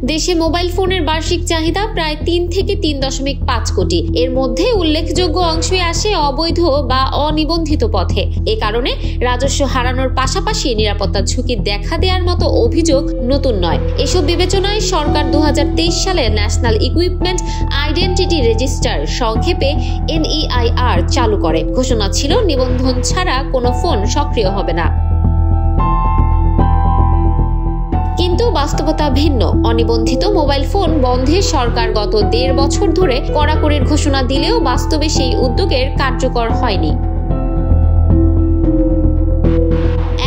দেশে মোবাইল ফোনের বার্ষিক চাহিদা প্রায় 3 থেকে 3.5 কোটি। এর মধ্যে উল্লেখযোগ্য অংশই আসে অবৈধ বা অনিবন্ধিত পথে। এ কারণে রাজস্ব হারানোর পাশাপাশি নিরাপত্তা ঝুঁকি দেখা দেওয়ার মতো অভিযোগ নতুন নয়। এসব বিবেচনায় সরকার 2023 সালে ন্যাশনাল ইকুইপমেন্ট আইডেন্টিটি রেজিস্টার সংক্ষেপে NEIR চালু করে। ঘোষণা ছিল নিবন্ধন ছাড়া কোনো ফোন সক্রিয় হবে না। কিন্তু বাস্তবতা ভিন্ন। অনিবন্ধিত মোবাইল ফোন বন্ধে সরকার গত 1.5 বছর ধরে কড়াকড়ির ঘোষণা দিলেও বাস্তবে সেই উদ্যোগের কার্যকর হয়নি।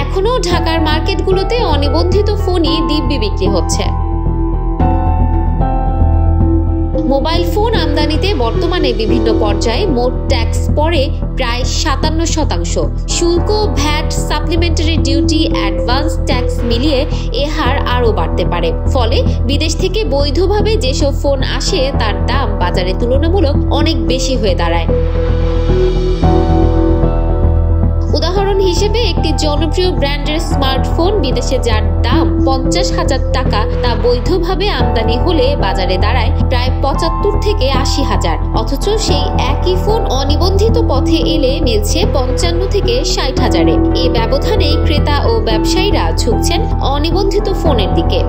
এখনো ঢাকার মার্কেটগুলোতে অনিবন্ধিত ফোনই দিব্যি বিক্রি হচ্ছে। মোবাইল ফোন আমদানিতে বর্তমানে বিভিন্ন পর্যায়ে মোট ট্যাক্স পড়ে প্রায় 57%। শুল্ক, VAT, supplementary duty, advance tax মিলিয়ে এ হার আরও বাড়তে পারে। ফলে বিদেশ থেকে বৈধভাবে যেসব ফোন আসে তার দাম বাজারে তুলনামূলক অনেক বেশি হয়ে দাঁড়ায়। উদাহরণ হিসেবে একটি জনপ্রিয় ব্র্যান্ডের স্মার্টফোন বিদেশে যার দাম 50,000 টাকা, তা বৈধভাবে আমদানি হলে বাজারে দাঁড়ায় প্রায় 75 থেকে 80,000। অথচ সেই একই ফোন অনিবন্ধিত পথে এলে মিলছে 55 থেকে 60,000-এ। এই ব্যবধানে ক্রেতা ও ব্যবসায়ীরা ঝুঁকছেন অনিবন্ধিত ফোনের দিকে।